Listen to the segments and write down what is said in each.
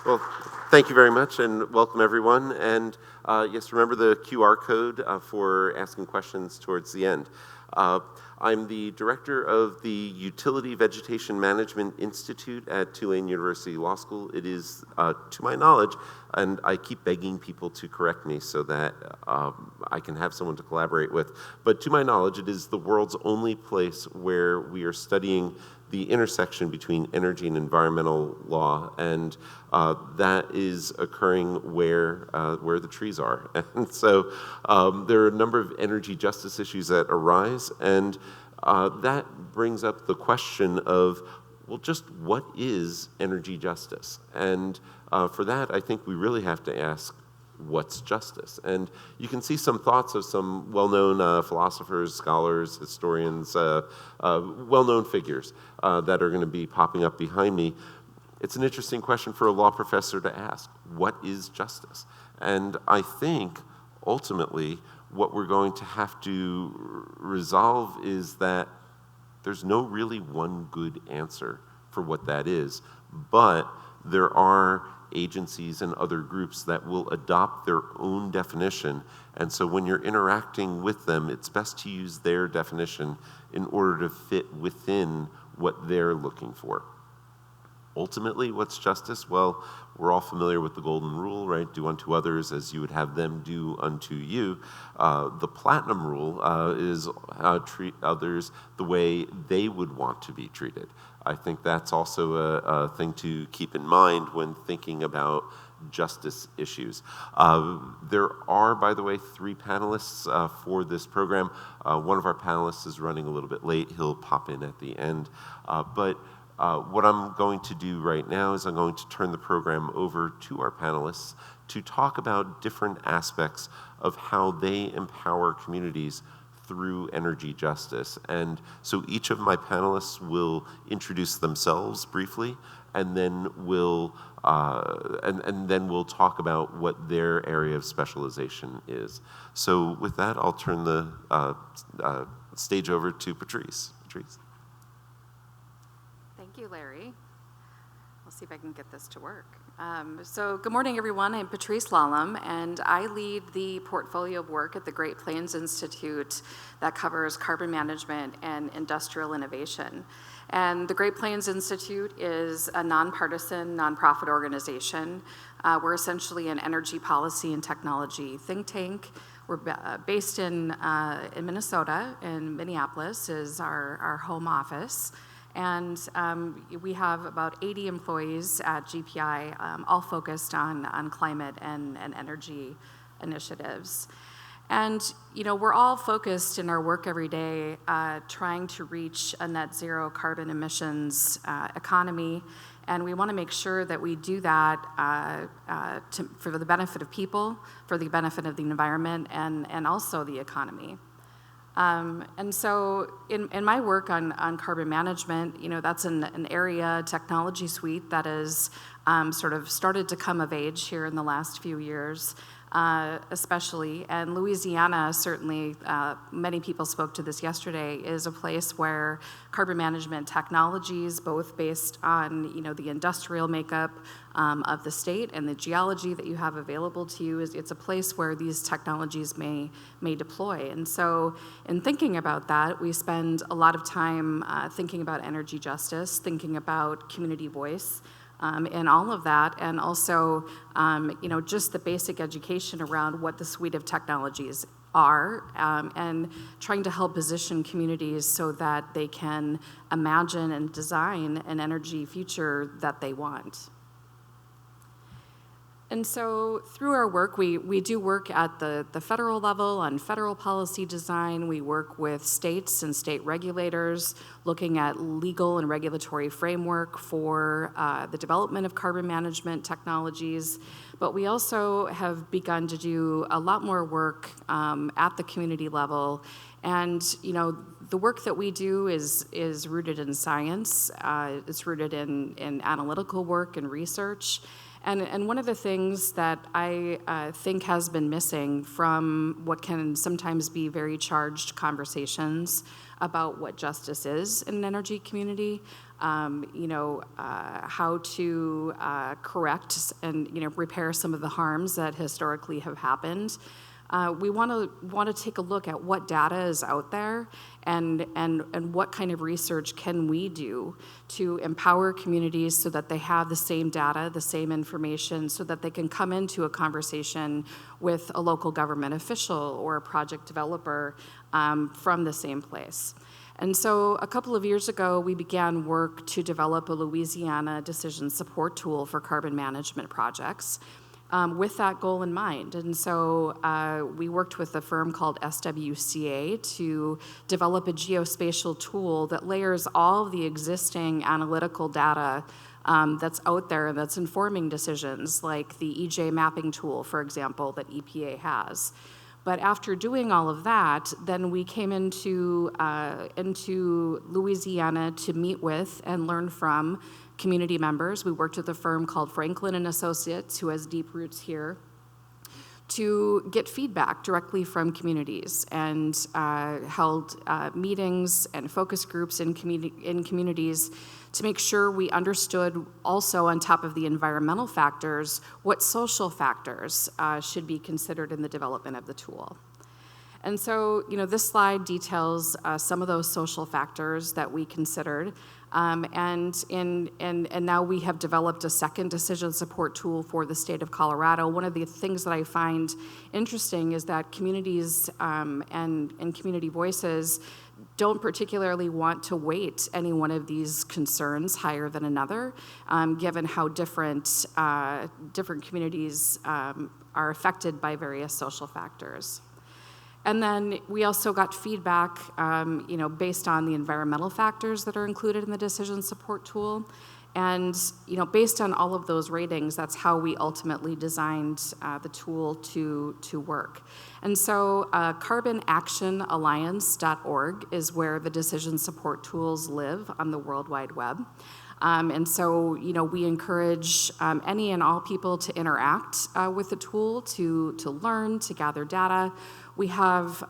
Well, thank you very much, and welcome everyone. And yes, remember the QR code for asking questions towards the end. I'm the director of the Utility Vegetation Management Institute at Tulane University Law School. It is, to my knowledge, and I keep begging people to correct me so that I can have someone to collaborate with, but to my knowledge, it is the world's only place where we are studying the intersection between energy and environmental law, and that is occurring where the trees are. And so there are a number of energy justice issues that arise, and that brings up the question of, well, just what is energy justice? And for that, I think we really have to ask, what's justice? And you can see some thoughts of some well-known philosophers, scholars, historians, well-known figures that are going to be popping up behind me. It's an interesting question for a law professor to ask. What is justice? And I think, ultimately, what we're going to have to resolve is that there's no really one good answer for what that is, but there are agencies and other groups that will adopt their own definition. And so when you're interacting with them, it's best to use their definition in order to fit within what they're looking for. Ultimately, what's justice? Well, we're all familiar with the golden rule, right? Do unto others as you would have them do unto you. The platinum rule is treat others the way they would want to be treated. I think that's also a thing to keep in mind when thinking about justice issues. There are, by the way, 3 panelists for this program. One of our panelists is running a little bit late. He'll pop in at the end. But what I'm going to do right now is I'm going to turn the program over to our panelists to talk about different aspects of how they empower communities through energy justice. And so each of my panelists will introduce themselves briefly, and then we'll talk about what their area of specialization is. So with that, I'll turn the stage over to Patrice. Patrice. Thank you, Larry. I'll see if I can get this to work. So good morning, everyone. I'm Patrice Lahlum, and I lead the portfolio of work at the Great Plains Institute that covers carbon management and industrial innovation. And the Great Plains Institute is a nonpartisan, nonprofit organization. We're essentially an energy policy and technology think tank. We're based in Minnesota, and Minneapolis is our home office. And we have about 80 employees at GPI, all focused on climate and energy initiatives. And we're all focused in our work every day trying to reach a net zero carbon emissions economy. And we want to make sure that we do that for the benefit of people, for the benefit of the environment, and also the economy. And so in my work on carbon management, that's an area, technology suite that has sort of started to come of age here in the last few years, especially. And Louisiana, certainly, many people spoke to this yesterday, is a place where carbon management technologies, both based on the industrial makeup of the state and the geology that you have available to you, it's a place where these technologies may deploy. And so in thinking about that, we spend a lot of time thinking about energy justice, thinking about community voice, and all of that, and also just the basic education around what the suite of technologies are, and trying to help position communities so that they can imagine and design an energy future that they want. And so through our work, we do work at the federal level on federal policy design. We work with states and state regulators looking at legal and regulatory framework for the development of carbon management technologies. But we also have begun to do a lot more work at the community level. And the work that we do is rooted in science. It's rooted in analytical work and research. And one of the things that I think has been missing from what can sometimes be very charged conversations about what justice is in an energy community, how to correct and repair some of the harms that historically have happened. We want to take a look at what data is out there and what kind of research can we do to empower communities so that they have the same data, the same information, so that they can come into a conversation with a local government official or a project developer from the same place. And so a couple of years ago, we began work to develop a Louisiana decision support tool for carbon management projects. With that goal in mind. And so we worked with a firm called SWCA to develop a geospatial tool that layers all of the existing analytical data that's out there and that's informing decisions, like the EJ mapping tool, for example, that EPA has. But after doing all of that, then we came into Louisiana to meet with and learn from community members. We worked with a firm called Franklin and Associates, who has deep roots here, to get feedback directly from communities, and held meetings and focus groups in communities to make sure we understood also, on top of the environmental factors, what social factors should be considered in the development of the tool. And so, this slide details some of those social factors that we considered. And now we have developed a second decision support tool for the state of Colorado. One of the things that I find interesting is that communities and community voices don't particularly want to weight any one of these concerns higher than another, given how different communities are affected by various social factors. And then we also got feedback, based on the environmental factors that are included in the decision support tool. And, based on all of those ratings, that's how we ultimately designed the tool to work. And so carbonactionalliance.org is where the decision support tools live on the World Wide Web. And so, we encourage any and all people to interact with the tool, to learn, to gather data. We have,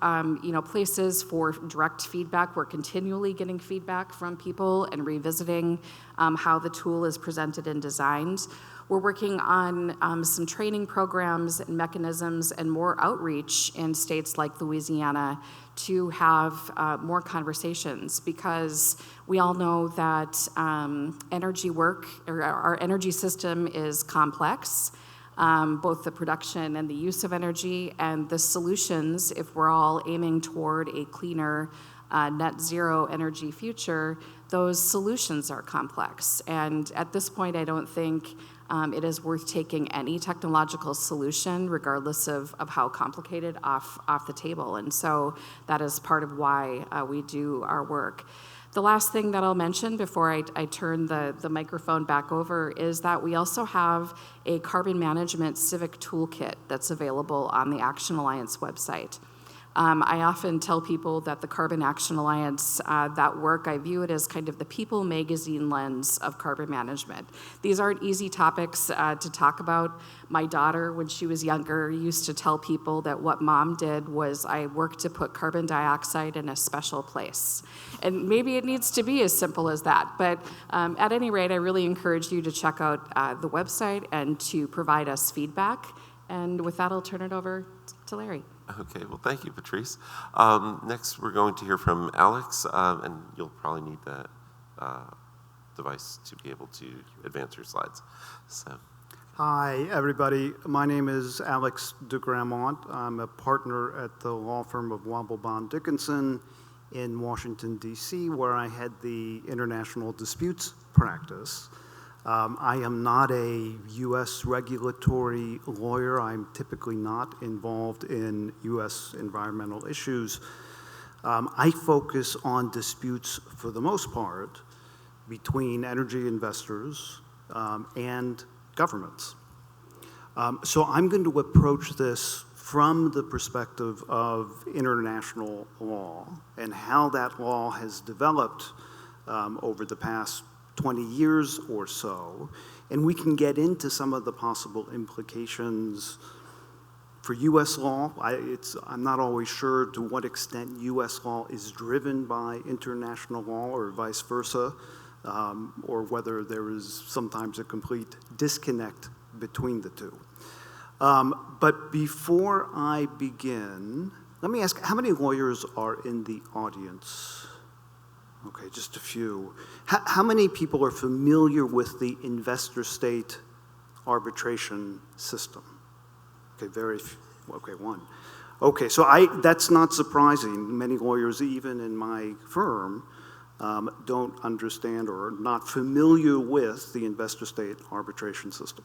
places for direct feedback. We're continually getting feedback from people and revisiting how the tool is presented and designed. We're working on some training programs and mechanisms and more outreach in states like Louisiana to have more conversations, because we all know that energy work, or our energy system, is complex. Both the production and the use of energy, and the solutions, if we're all aiming toward a cleaner net zero energy future, those solutions are complex. And at this point, I don't think it is worth taking any technological solution, regardless of how complicated, off the table. And so that is part of why we do our work. The last thing that I'll mention before I turn the microphone back over is that we also have a carbon management civic toolkit that's available on the Action Alliance website. I often tell people that the Carbon Action Alliance, that work, I view it as kind of the People magazine lens of carbon management. These aren't easy topics to talk about. My daughter, when she was younger, used to tell people that what mom did was, I worked to put carbon dioxide in a special place. And maybe it needs to be as simple as that. But at any rate, I really encourage you to check out the website and to provide us feedback. And with that, I'll turn it over to Larry. Okay, well, thank you, Patrice. Next, we're going to hear from Alex, and you'll probably need that device to be able to advance your slides. So. Hi, everybody. My name is Alex de Gramont. I'm a partner at the law firm of Womble, Dickinson in Washington, D.C., where I head the international disputes practice. I am not a U.S. regulatory lawyer. I'm typically not involved in U.S. environmental issues. I focus on disputes, for the most part, between energy investors and governments. So I'm going to approach this from the perspective of international law and how that law has developed over the past 20 years or so, and we can get into some of the possible implications for U.S. law. I'm not always sure to what extent U.S. law is driven by international law or vice versa, or whether there is sometimes a complete disconnect between the two. But before I begin, let me ask, how many lawyers are in the audience? Okay, just a few. How many people are familiar with the investor-state arbitration system? Okay, very few. Okay, one. Okay, so that's not surprising. Many lawyers, even in my firm, don't understand or are not familiar with the investor-state arbitration system.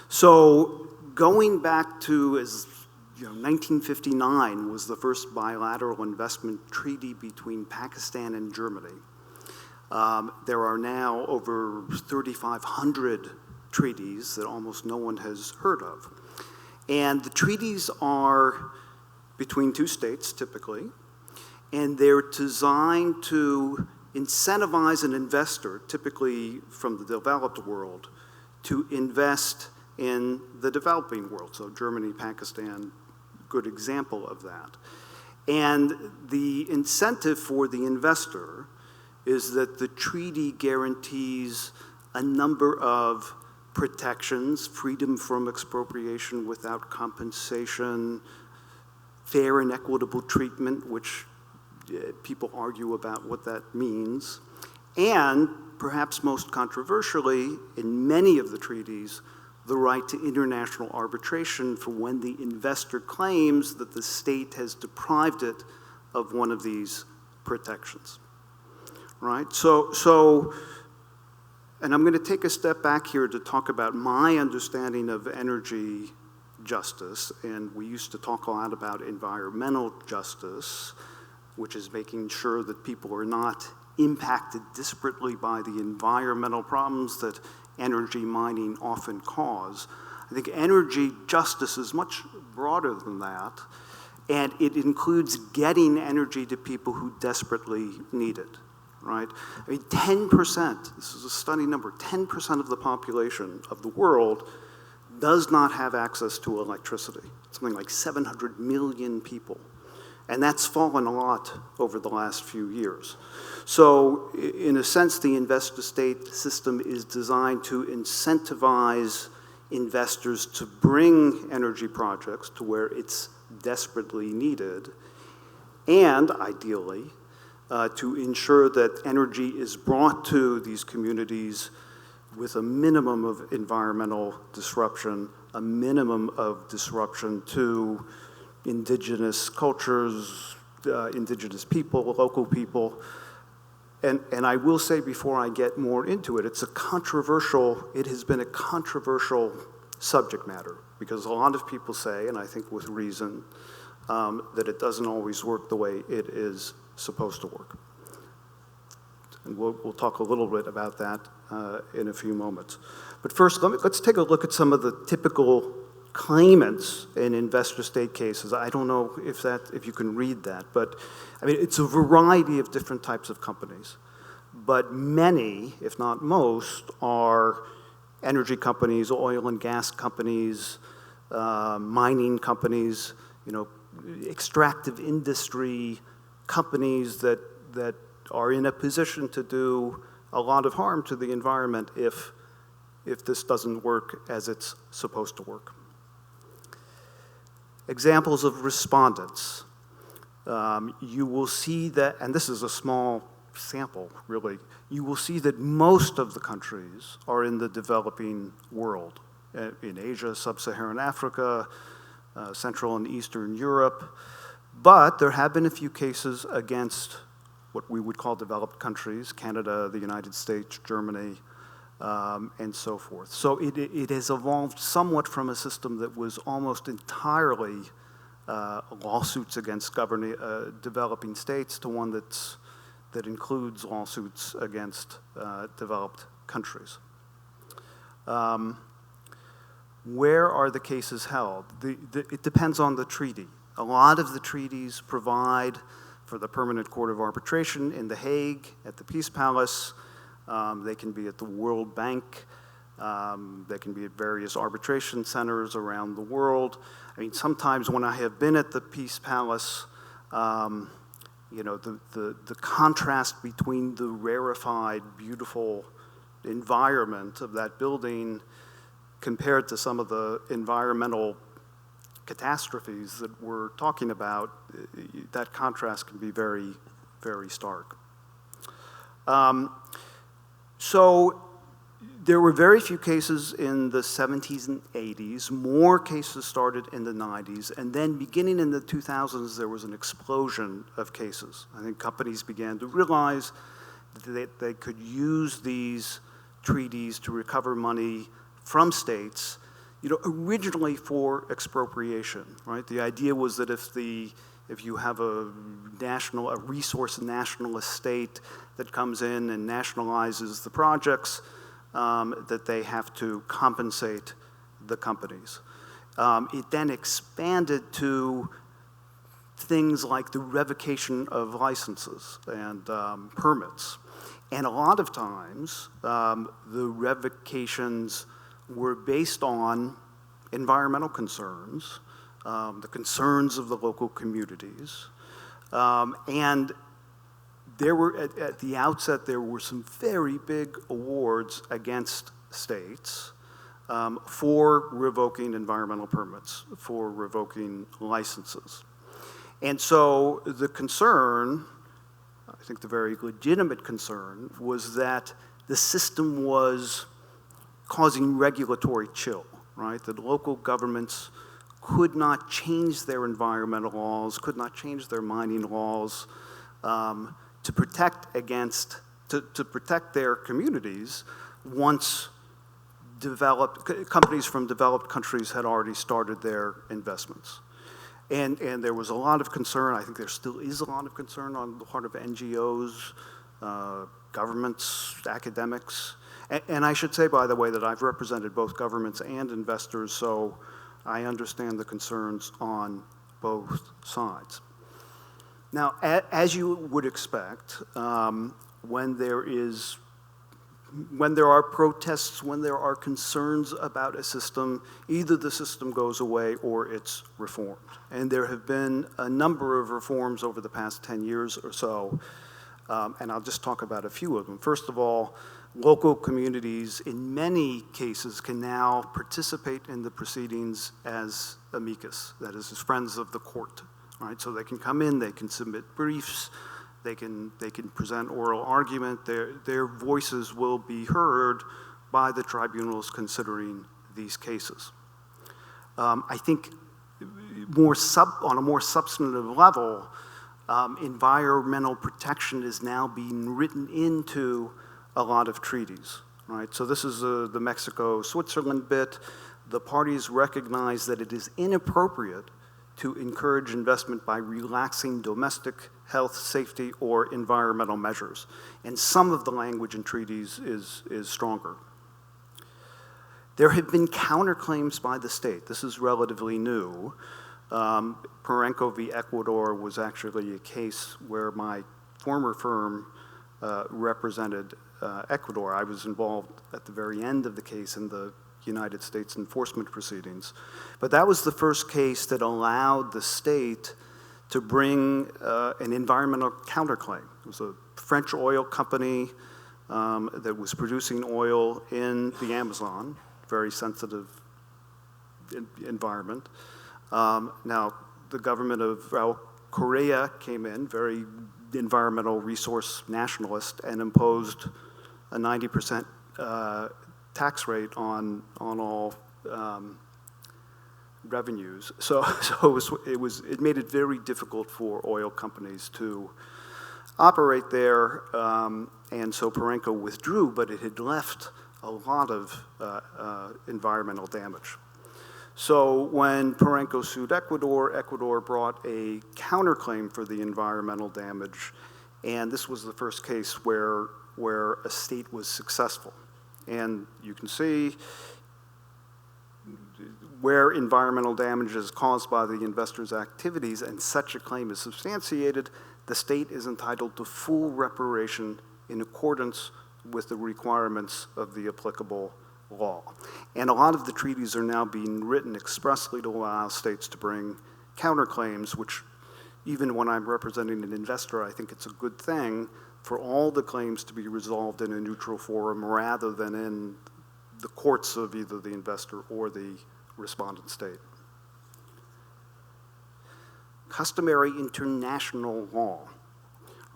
So going back to 1959 was the first bilateral investment treaty between Pakistan and Germany. There are now over 3,500 treaties that almost no one has heard of. And the treaties are between two states, typically, and they're designed to incentivize an investor, typically from the developed world, to invest in the developing world. So Germany, Pakistan, good example of that. And the incentive for the investor is that the treaty guarantees a number of protections: freedom from expropriation without compensation, fair and equitable treatment, which people argue about what that means, and perhaps most controversially, in many of the treaties, the right to international arbitration for when the investor claims that the state has deprived it of one of these protections, right? So, and I'm going to take a step back here to talk about my understanding of energy justice, and we used to talk a lot about environmental justice, which is making sure that people are not impacted disparately by the environmental problems that energy mining often cause. I think energy justice is much broader than that, and it includes getting energy to people who desperately need it, right? I mean, 10%, this is a stunning number, 10% of the population of the world does not have access to electricity. Something like 700 million people. And that's fallen a lot over the last few years. So in a sense, the investor-state system is designed to incentivize investors to bring energy projects to where it's desperately needed, and ideally, to ensure that energy is brought to these communities with a minimum of environmental disruption, a minimum of disruption to indigenous cultures, indigenous people, local people. And I will say before I get more into it, it has been a controversial subject matter, because a lot of people say, and I think with reason, that it doesn't always work the way it is supposed to work. And we'll talk a little bit about that in a few moments. But first, let's take a look at some of the typical claimants in investor-state cases. I don't know if you can read that, but I mean, it's a variety of different types of companies. But many, if not most, are energy companies, oil and gas companies, mining companies, extractive industry companies that are in a position to do a lot of harm to the environment if this doesn't work as it's supposed to work. Examples of respondents. You will see that, and this is a small sample, really, you will see that most of the countries are in the developing world, in Asia, Sub-Saharan Africa, Central and Eastern Europe, but there have been a few cases against what we would call developed countries, Canada, the United States, Germany, and so forth. So it has evolved somewhat from a system that was almost entirely lawsuits against developing states to one that includes lawsuits against developed countries. Where are the cases held? It depends on the treaty. A lot of the treaties provide for the Permanent Court of Arbitration in The Hague at the Peace Palace. They can be at the World Bank. They can be at various arbitration centers around the world. I mean, sometimes when I have been at the Peace Palace, the contrast between the rarefied, beautiful environment of that building compared to some of the environmental catastrophes that we're talking about, that contrast can be very, very stark. So there were very few cases in the 70s and 80s. More cases started in the 90s. And then beginning in the 2000s, there was an explosion of cases. I think companies began to realize that they could use these treaties to recover money from states, originally for expropriation, right? The idea was that if you have a resource national estate that comes in and nationalizes the projects, that they have to compensate the companies. It then expanded to things like the revocation of licenses and permits. And a lot of times, the revocations were based on environmental concerns, the concerns of the local communities. And there were, at the outset, there were some very big awards against states for revoking environmental permits, for revoking licenses. And so the concern, I think the very legitimate concern, was that the system was causing regulatory chill, right? That local governments could not change their environmental laws, could not change their mining laws to protect their communities once companies from developed countries had already started their investments. And there was a lot of concern, I think there still is a lot of concern on the part of NGOs, governments, academics. And I should say, by the way, that I've represented both governments and investors, so I understand the concerns on both sides. Now, as you would expect, when there are protests, when there are concerns about a system, either the system goes away or it's reformed. And there have been a number of reforms over the past 10 years or so, and I'll just talk about a few of them. First of all, local communities, in many cases, can now participate in the proceedings as amicus, that is, as friends of the court, right? So they can come in, they can submit briefs, they can present oral argument. Their voices will be heard by the tribunals considering these cases. I think on a more substantive level, environmental protection is now being written into a lot of treaties, right? So this is the Mexico-Switzerland bit. The parties recognize that it is inappropriate to encourage investment by relaxing domestic health, safety, or environmental measures. And some of the language in treaties is stronger. There have been counterclaims by the state. This is relatively new. Parenco v. Ecuador was actually a case where my former firm represented Ecuador. I was involved at the very end of the case in the United States enforcement proceedings. But that was the first case that allowed the state to bring an environmental counterclaim. It was a French oil company that was producing oil in the Amazon, very sensitive environment. Now, the government of Raul Correa came in, very environmental resource nationalist, and imposed a 90% tax rate on all revenues. So it made it very difficult for oil companies to operate there, and so Parenco withdrew, but it had left a lot of environmental damage. So when Parenco sued Ecuador, Ecuador brought a counterclaim for the environmental damage, and this was the first case where a state was successful. And you can see where environmental damage is caused by the investor's activities and such a claim is substantiated, the state is entitled to full reparation in accordance with the requirements of the applicable law. And a lot of the treaties are now being written expressly to allow states to bring counterclaims, which even when I'm representing an investor, I think it's a good thing for all the claims to be resolved in a neutral forum rather than in the courts of either the investor or the respondent state. Customary international law.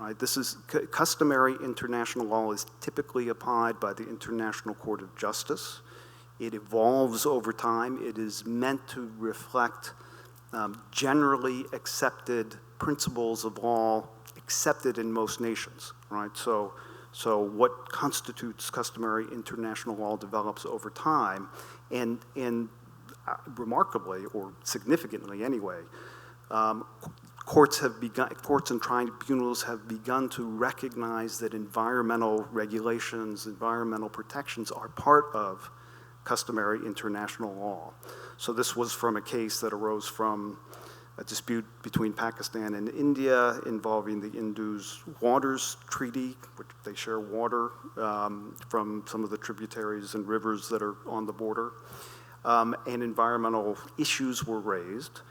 Right, this is customary international law is typically applied by the International Court of Justice. It evolves over time. It is meant to reflect generally accepted principles of law accepted in most nations, right? So what constitutes customary international law develops over time, and remarkably, or significantly anyway, courts and tribunals have begun to recognize that environmental regulations, environmental protections are part of customary international law. So this was from a case that arose from a dispute between Pakistan and India involving the Indus Waters Treaty, which they share water from some of the tributaries and rivers that are on the border. And environmental issues were raised.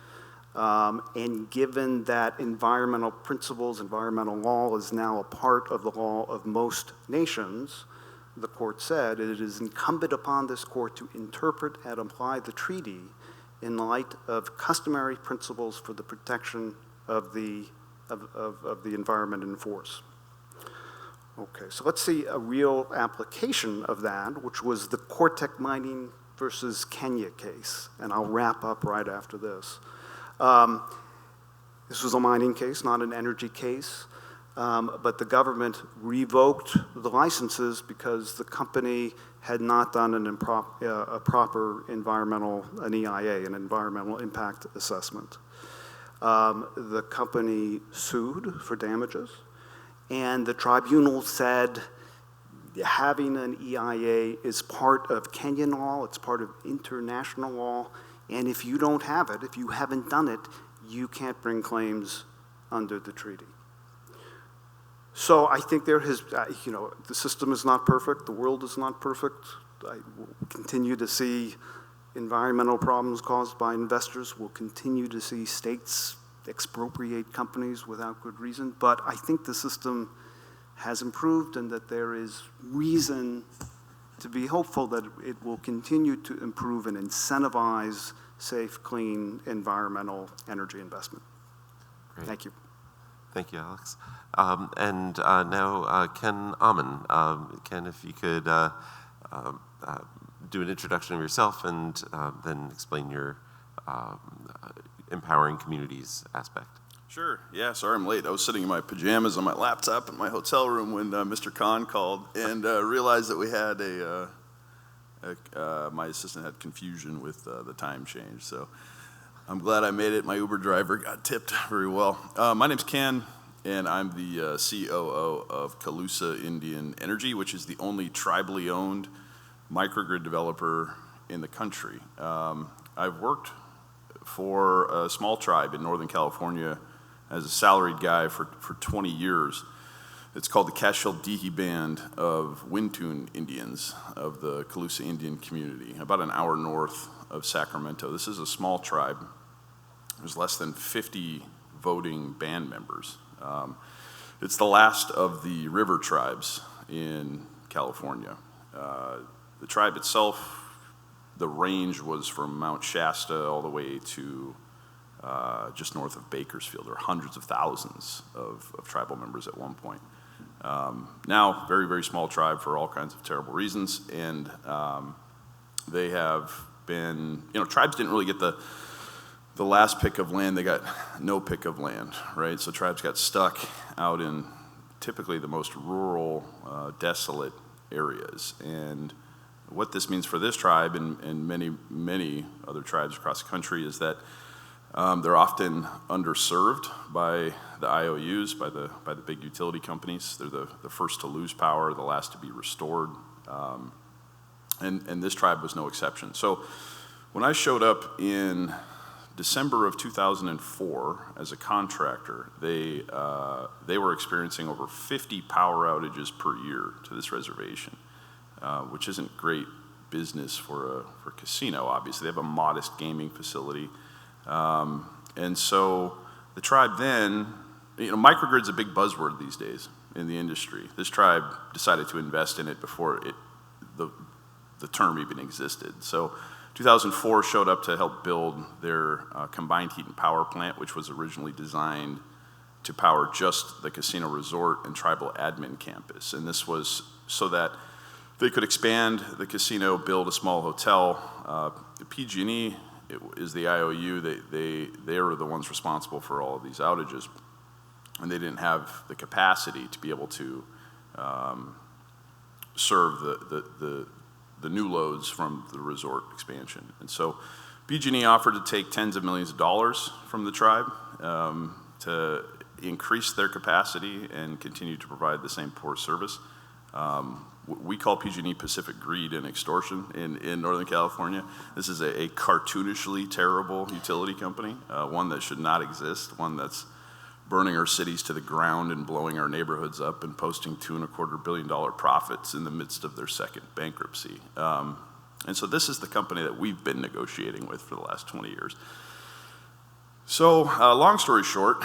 And given that environmental principles, environmental law is now a part of the law of most nations, the court said it is incumbent upon this court to interpret and apply the treaty in light of customary principles for the protection of the environment in force. Okay, so let's see a real application of that, which was the Cortec Mining versus Kenya case, and I'll wrap up right after this. This was a mining case, not an energy case, but the government revoked the licenses because the company had not done a proper an EIA, an environmental impact assessment. The company sued for damages, and the tribunal said having an EIA is part of Kenyan law, it's part of international law, and if you don't have it, if you haven't done it, you can't bring claims under the treaty. So I think there has, the system is not perfect, the world is not perfect. I will continue to see environmental problems caused by investors. We'll continue to see states expropriate companies without good reason. But I think the system has improved and that there is reason to be hopeful that it will continue to improve and incentivize safe, clean, environmental energy investment. Great. Thank you. Thank you, Alex. And now Ken Ahmann. Ken, if you could do an introduction of yourself and then explain your empowering communities aspect. Sure. Yeah, sorry I'm late. I was sitting in my pajamas on my laptop in my hotel room when Mr. Kahn called and realized that we had my assistant had confusion with the time change. So I'm glad I made it. My Uber driver got tipped very well. My name's Ken, and I'm the COO of Colusa Indian Energy, which is the only tribally owned microgrid developer in the country. I've worked for a small tribe in Northern California as a salaried guy for 20 years. It's called the Cashel-Dihi Band of Wintun Indians of the Colusa Indian community, about an hour north of Sacramento. This is a small tribe. There's less than 50 voting band members. It's the last of the river tribes in California. The tribe itself, the range was from Mount Shasta all the way to just north of Bakersfield. There were hundreds of thousands of tribal members at one point. Now, very, very small tribe for all kinds of terrible reasons, and they have been, tribes didn't really get the last pick of land, they got no pick of land, right? So tribes got stuck out in typically the most rural, desolate areas. And what this means for this tribe and many, many other tribes across the country is that they're often underserved by the IOUs, by the big utility companies. They're the first to lose power, the last to be restored. And this tribe was no exception. So when I showed up in December of 2004, as a contractor, they were experiencing over 50 power outages per year to this reservation, which isn't great business for a casino, obviously. They have a modest gaming facility. And so the tribe then, microgrid's a big buzzword these days in the industry. This tribe decided to invest in it before the term even existed. So 2004 showed up to help build their combined heat and power plant, which was originally designed to power just the casino resort and tribal admin campus. And this was so that they could expand the casino, build a small hotel. The PG&E is the IOU. They are the ones responsible for all of these outages. And they didn't have the capacity to be able to serve the new loads from the resort expansion. And so PG&E offered to take tens of millions of dollars from the tribe to increase their capacity and continue to provide the same poor service. We call PG&E Pacific Greed and Extortion in Northern California. This is a cartoonishly terrible utility company, one that should not exist, one that's burning our cities to the ground and blowing our neighborhoods up and posting $2.25 billion profits in the midst of their second bankruptcy. And so this is the company that we've been negotiating with for the last 20 years. So long story short,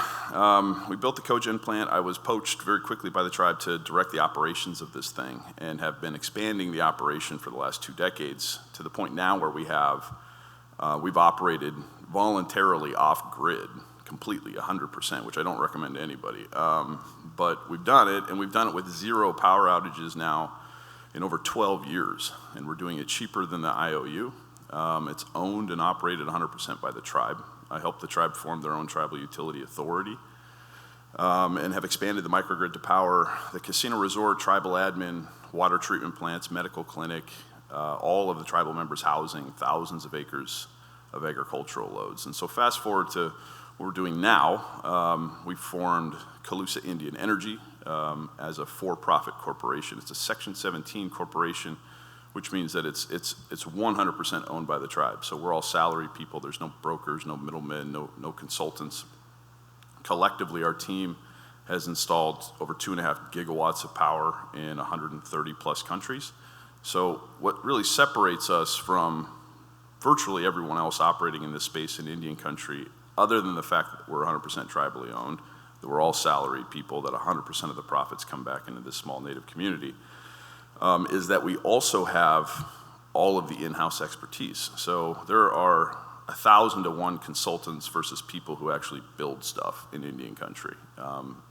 we built the cogen plant. I was poached very quickly by the tribe to direct the operations of this thing and have been expanding the operation for the last 2 decades to the point now where we've operated voluntarily off-grid completely, 100%, which I don't recommend to anybody. But we've done it, and we've done it with 0 power outages now in over 12 years, and we're doing it cheaper than the IOU. It's owned and operated 100% by the tribe. I helped the tribe form their own tribal utility authority and have expanded the microgrid to power the casino resort, tribal admin, water treatment plants, medical clinic, all of the tribal members' housing, thousands of acres of agricultural loads. And so fast forward to what we're doing now, we formed Colusa Indian Energy as a for-profit corporation. It's a Section 17 corporation, which means that it's 100% owned by the tribe. So we're all salaried people. There's no brokers, no middlemen, no consultants. Collectively, our team has installed over 2.5 gigawatts of power in 130 plus countries. So what really separates us from virtually everyone else operating in this space in Indian country, other than the fact that we're 100% tribally owned, that we're all salaried people, that 100% of the profits come back into this small native community, is that we also have all of the in-house expertise. So there are 1,000 to 1 consultants versus people who actually build stuff in Indian country.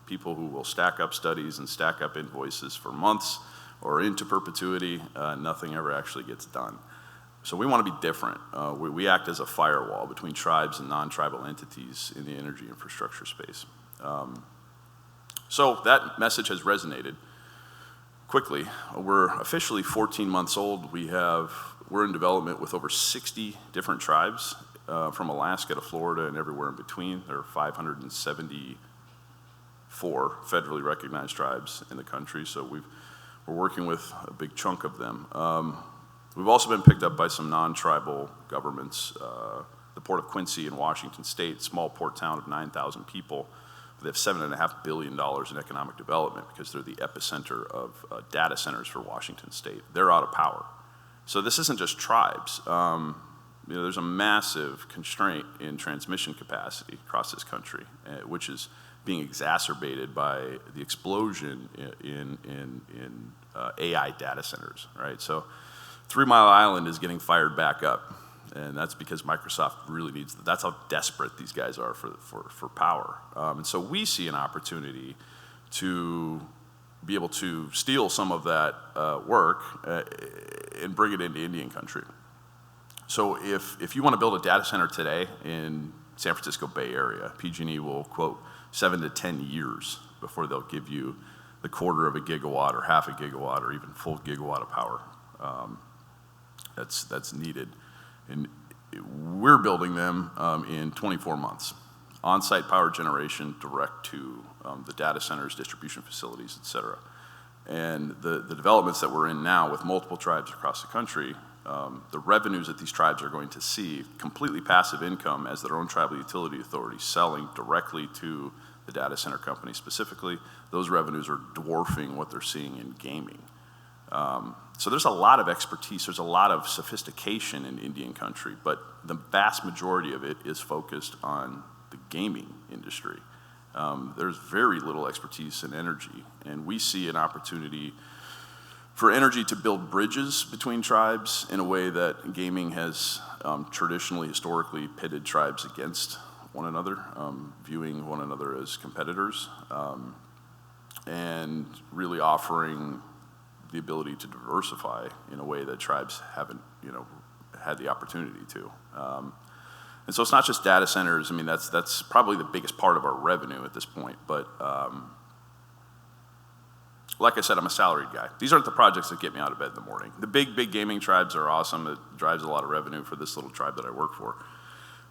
People who will stack up studies and stack up invoices for months or into perpetuity, nothing ever actually gets done. So we want to be different. We act as a firewall between tribes and non-tribal entities in the energy infrastructure space. So that message has resonated quickly. We're officially 14 months old. We're in development with over 60 different tribes, from Alaska to Florida and everywhere in between. There are 574 federally recognized tribes in the country, so we're working with a big chunk of them. We've also been picked up by some non-tribal governments. The Port of Quincy in Washington State, small port town of 9,000 people. They have $7.5 billion in economic development because they're the epicenter of data centers for Washington State. They're out of power. So this isn't just tribes. There's a massive constraint in transmission capacity across this country, which is being exacerbated by the explosion in AI data centers, right? So 3 Mile Island is getting fired back up, and that's because Microsoft really needs, that's how desperate these guys are for power. And so we see an opportunity to be able to steal some of that work and bring it into Indian country. So if you want to build a data center today in San Francisco Bay Area, PG&E will quote 7 to 10 years before they'll give you the 1/4 of a gigawatt or 1/2 a gigawatt or even full gigawatt of power that's needed. And we're building them in 24 months. On-site power generation direct to the data centers, distribution facilities, et cetera. And the developments that we're in now with multiple tribes across the country the revenues that these tribes are going to see, completely passive income as their own tribal utility authority selling directly to the data center company specifically, those revenues are dwarfing what they're seeing in gaming. So there's a lot of expertise, there's a lot of sophistication in Indian country, but the vast majority of it is focused on the gaming industry. There's very little expertise in energy, and we see an opportunity for energy to build bridges between tribes in a way that gaming has traditionally, historically pitted tribes against one another, viewing one another as competitors, and really offering the ability to diversify in a way that tribes haven't, had the opportunity to. And so it's not just data centers. I mean, that's probably the biggest part of our revenue at this point. But like I said, I'm a salaried guy. These aren't the projects that get me out of bed in the morning. The big gaming tribes are awesome. It drives a lot of revenue for this little tribe that I work for.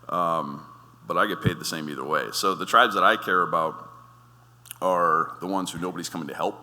But I get paid the same either way. So the tribes that I care about are the ones who nobody's coming to help.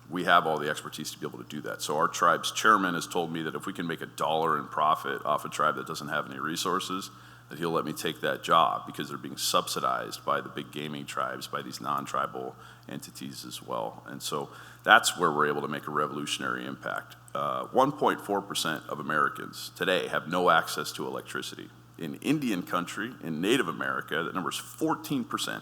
We have all the expertise to be able to do that. So our tribe's chairman has told me that if we can make $1 in profit off a tribe that doesn't have any resources, that he'll let me take that job because they're being subsidized by the big gaming tribes, by these non-tribal entities as well. And so that's where we're able to make a revolutionary impact. 1.4% of Americans today have no access to electricity. In Indian country, in Native America, that number is 14%.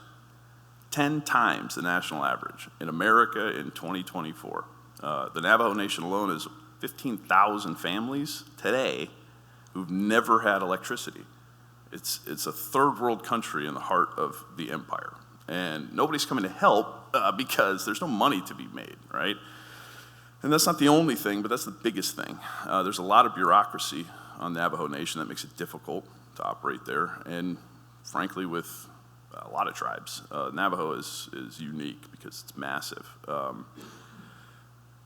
10 times the national average. In America in 2024, the Navajo Nation alone is 15,000 families today who've never had electricity. It's a third world country in the heart of the empire. And nobody's coming to help because there's no money to be made, right? And that's not the only thing, but that's the biggest thing. There's a lot of bureaucracy on the Navajo Nation that makes it difficult to operate there. And frankly, with a lot of tribes. Navajo is unique because it's massive.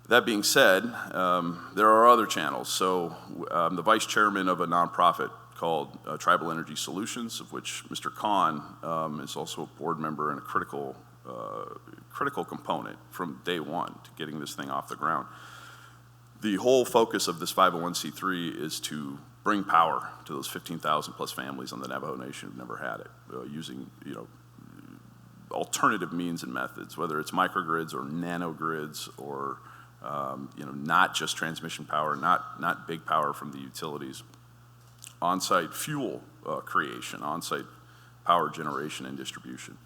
That being said, there are other channels. So I'm the vice chairman of a nonprofit called Tribal Energy Solutions, of which Mr. Kahn is also a board member and a critical component from day one to getting this thing off the ground. The whole focus of this 501c3 is to bring power to those 15,000 plus families on the Navajo Nation who've never had it, using alternative means and methods, whether it's microgrids or nanogrids or not just transmission power, not big power from the utilities, on-site fuel creation, on-site power generation and distribution.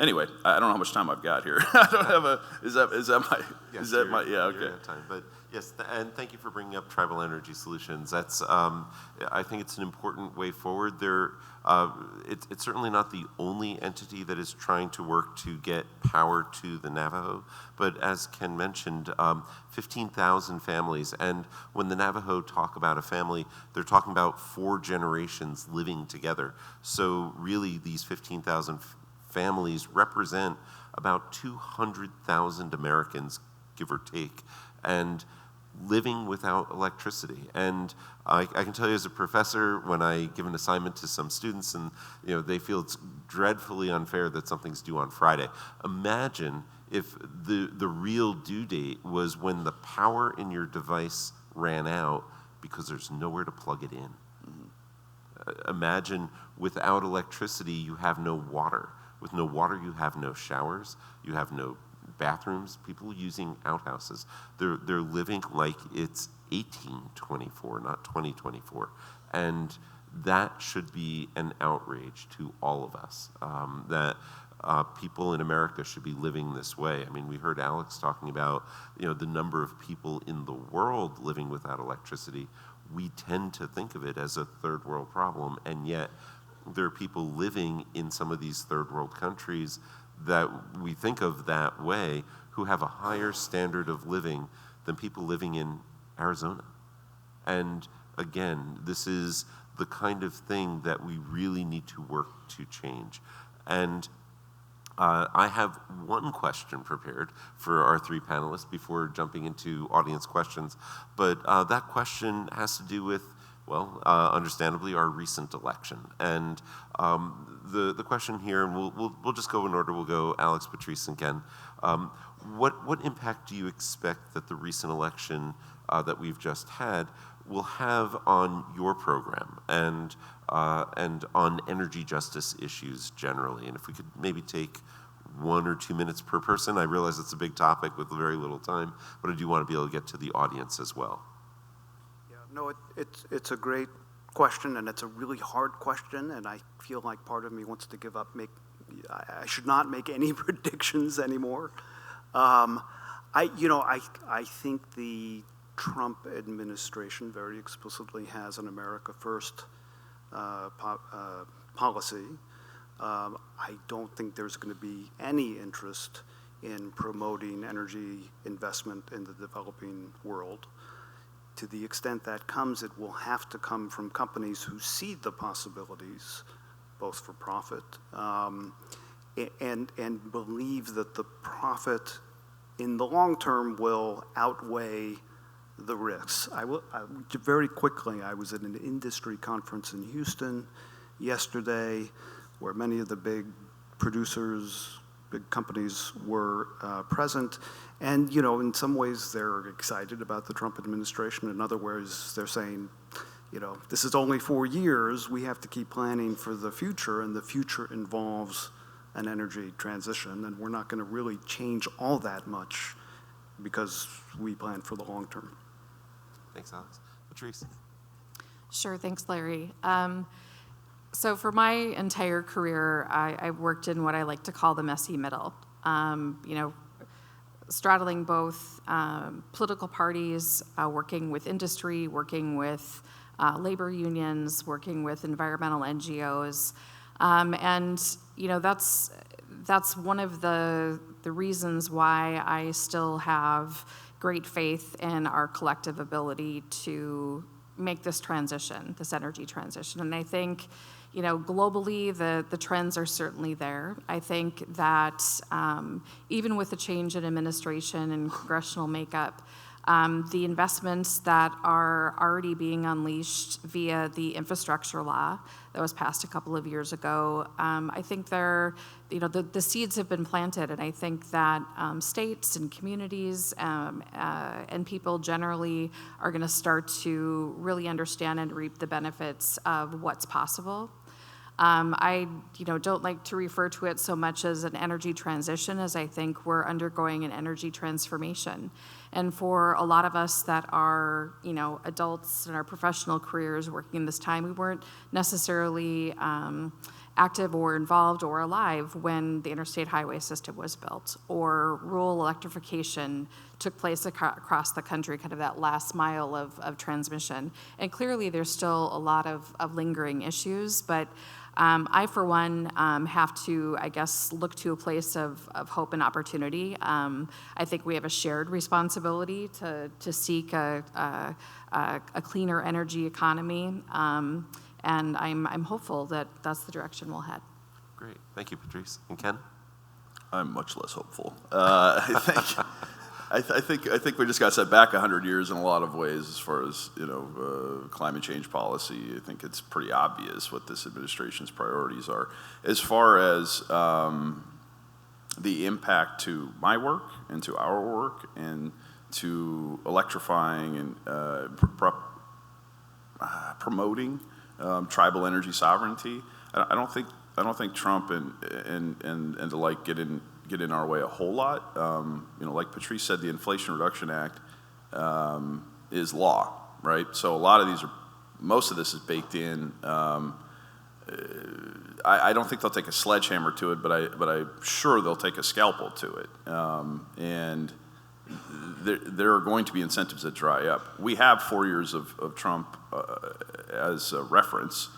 Anyway, I don't know how much time I've got here. I don't have a. Is that my? Yes, is that my? Yeah. Okay. You're out of time, but yes, and thank you for bringing up Tribal Energy Solutions. That's. I think it's an important way forward. It's certainly not the only entity that is trying to work to get power to the Navajo, but as Ken mentioned, 15,000 families, and when the Navajo talk about a family, they're talking about 4 generations living together. So really, these 15,000 families represent about 200,000 Americans, give or take, and living without electricity. And I can tell you as a professor, when I give an assignment to some students and they feel it's dreadfully unfair that something's due on Friday, imagine if the real due date was when the power in your device ran out because there's nowhere to plug it in. Imagine without electricity, you have no water. With no water, you have no showers, you have no bathrooms, people using outhouses. They're living like it's 1824, not 2024. And that should be an outrage to all of us, that people in America should be living this way. I mean, we heard Alex talking about the number of people in the world living without electricity. We tend to think of it as a third world problem, and yet there are people living in some of these third world countries that we think of that way who have a higher standard of living than people living in Arizona. And again, this is the kind of thing that we really need to work to change. And I have one question prepared for our 3 panelists before jumping into audience questions, but that question has to do with understandably, our recent election. And the question here, and we'll just go in order. We'll go Alex, Patrice, and Ken. what impact do you expect that the recent election that we've just had will have on your program and on energy justice issues generally? And if we could maybe take 1 or 2 minutes per person. I realize it's a big topic with very little time, but I do want to be able to get to the audience as well. Yeah, no, it's a great question, and it's a really hard question, and I feel like part of me wants to give up. I should not make any predictions anymore. I think the Trump administration very explicitly has an America First policy. I don't think there's going to be any interest in promoting energy investment in the developing world. To the extent that comes, it will have to come from companies who see the possibilities, both for profit, and believe that the profit in the long term will outweigh the risks. Very quickly, I was at an industry conference in Houston yesterday, where many of the big producers, big companies were present. And, in some ways they're excited about the Trump administration. In other ways, they're saying, this is only 4 years. We have to keep planning for the future, and the future involves an energy transition. And we're not going to really change all that much because we plan for the long term. Thanks, Alex. Patrice? Sure, thanks, Larry. So for my entire career, I've worked in what I like to call the messy middle. Straddling both political parties, working with industry, working with labor unions, working with environmental NGOs, and that's one of the reasons why I still have great faith in our collective ability to make this transition, this energy transition. And I think, globally, the trends are certainly there. I think that even with the change in administration and congressional makeup, the investments that are already being unleashed via the infrastructure law that was passed a couple of years ago, I think the seeds have been planted, and I think that states and communities and people generally are going to start to really understand and reap the benefits of what's possible. I don't like to refer to it so much as an energy transition, as I think we're undergoing an energy transformation. And for a lot of us that are, adults in our professional careers working this time, we weren't necessarily active or involved or alive when the interstate highway system was built, or rural electrification took place across the country, kind of that last mile of transmission. And clearly there's still a lot of lingering issues, but I, for one, have to, I guess, look to a place of hope and opportunity. I think we have a shared responsibility to seek a cleaner energy economy, and I'm hopeful that that's the direction we'll head. Great. Thank you, Patrice. And Ken? I'm much less hopeful. I think we just got set back 100 years in a lot of ways as far as climate change policy. I think it's pretty obvious what this administration's priorities are. As far as the impact to my work and to our work and to electrifying and promoting tribal energy sovereignty, I don't think Trump and the like get in our way a whole lot. Like Patrice said, the Inflation Reduction Act is law, right? So a lot of most of this is baked in. I don't think they'll take a sledgehammer to it, but I'm sure they'll take a scalpel to it. And there are going to be incentives that dry up. We have 4 years of Trump as a reference,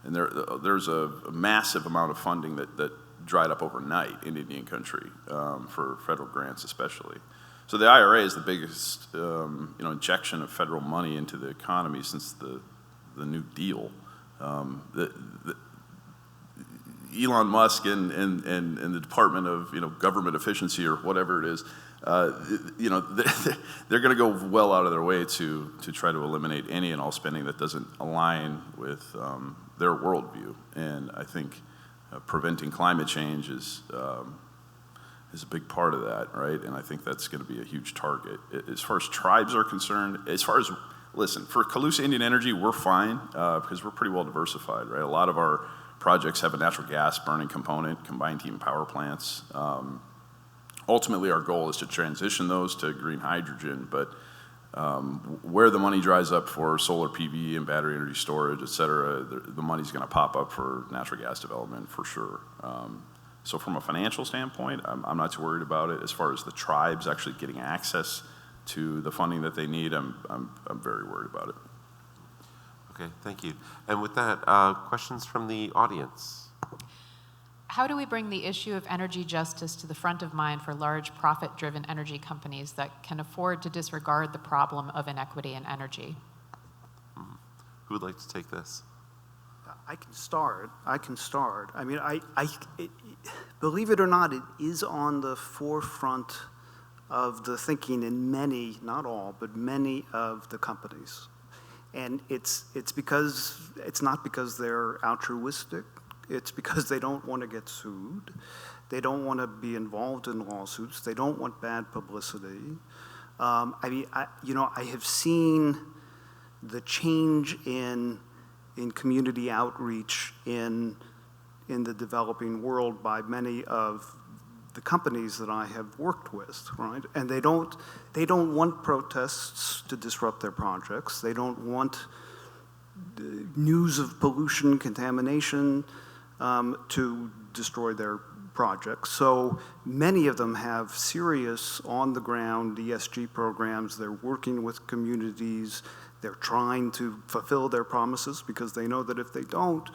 and there's a massive amount of funding that dried up overnight in Indian country for federal grants especially. So the IRA is the biggest injection of federal money into the economy since the New Deal. Elon Musk and the Department of Government Efficiency or whatever it is, they're going to go well out of their way to try to eliminate any and all spending that doesn't align with their worldview. And I think preventing climate change is is a big part of that, right? And I think that's going to be a huge target. As far as tribes are concerned, listen, for Colusa Indian Energy, we're fine because we're pretty well diversified, right? A lot of our projects have a natural gas burning component, combined heat and power plants. Ultimately, our goal is to transition those to green hydrogen, but where the money dries up for solar PV and battery energy storage, et cetera, the money's going to pop up for natural gas development for sure. So from a financial standpoint, I'm not too worried about it. As far as the tribes actually getting access to the funding that they need, I'm very worried about it. Okay, thank you. And with that, questions from the audience? How do we bring the issue of energy justice to the front of mind for large profit-driven energy companies that can afford to disregard the problem of inequity in energy? Who would like to take this? I can start. I mean, believe it or not, it is on the forefront of the thinking in many, not all, but many of the companies. And it's not because they're altruistic. It's because they don't want to get sued. They don't want to be involved in lawsuits. They don't want bad publicity. I have seen the change in community outreach in the developing world by many of the companies that I have worked with, right? And they don't want protests to disrupt their projects. They don't want news of pollution, contamination, to destroy their projects. So many of them have serious on-the-ground ESG programs. They're working with communities. They're trying to fulfill their promises because they know that if they don't,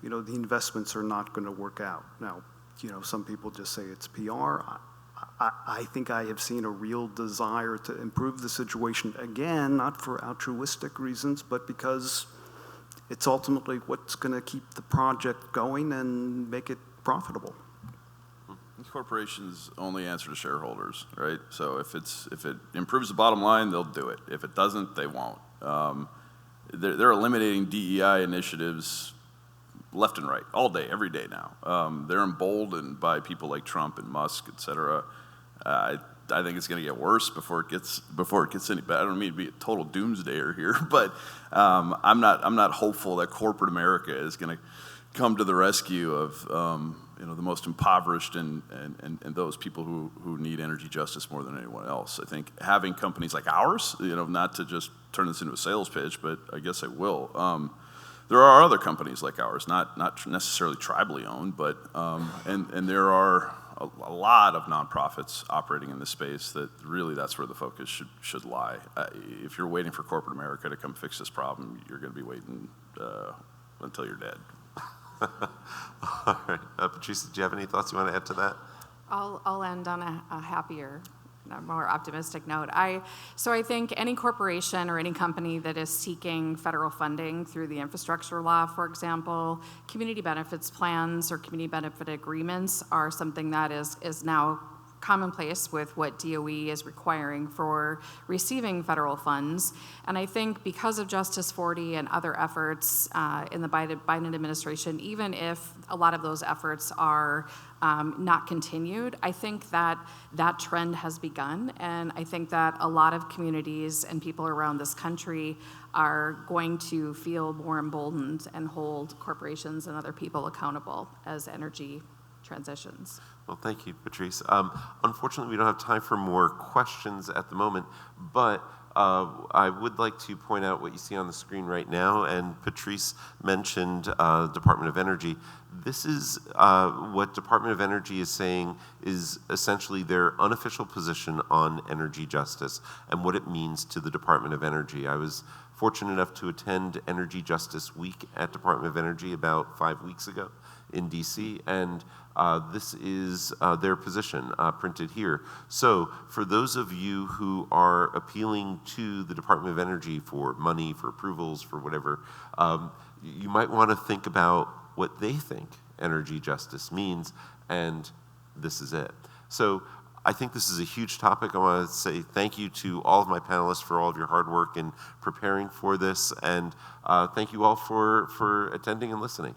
the investments are not going to work out. Now, some people just say it's PR. I think I have seen a real desire to improve the situation again, not for altruistic reasons, but because it's ultimately what's going to keep the project going and make it profitable. Corporations only answer to shareholders, right? So if it improves the bottom line, they'll do it. If it doesn't, they won't. They're eliminating DEI initiatives left and right, all day, every day now. They're emboldened by people like Trump and Musk, et cetera. I think it's going to get worse before it gets any better. I don't mean to be a total doomsdayer here, but I'm not hopeful that corporate America is going to come to the rescue of the most impoverished and those people who need energy justice more than anyone else. I think having companies like ours, not to just turn this into a sales pitch, but I guess I will. There are other companies like ours, not necessarily tribally owned, but and there are a lot of nonprofits operating in this space that really that's where the focus should lie. If you're waiting for corporate America to come fix this problem, you're going to be waiting until you're dead. All right. Patrice, do you have any thoughts you want to add to that? I'll end on a happier, more optimistic note. So I think any corporation or any company that is seeking federal funding through the infrastructure law, for example, community benefits plans or community benefit agreements are something that is now commonplace with what DOE is requiring for receiving federal funds. And I think because of Justice 40 and other efforts in the Biden administration, even if a lot of those efforts are not continued, I think that trend has begun. And I think that a lot of communities and people around this country are going to feel more emboldened and hold corporations and other people accountable as energy transitions. Well, thank you, Patrice. Unfortunately, we don't have time for more questions at the moment, but I would like to point out what you see on the screen right now, and Patrice mentioned Department of Energy. This is what Department of Energy is saying is essentially their unofficial position on energy justice and what it means to the Department of Energy. I was fortunate enough to attend Energy Justice Week at Department of Energy about 5 weeks ago in DC, and this is their position printed here. So for those of you who are appealing to the Department of Energy for money, for approvals, for whatever, you might want to think about what they think energy justice means, and this is it. So I think this is a huge topic. I want to say thank you to all of my panelists for all of your hard work in preparing for this, and thank you all for attending and listening.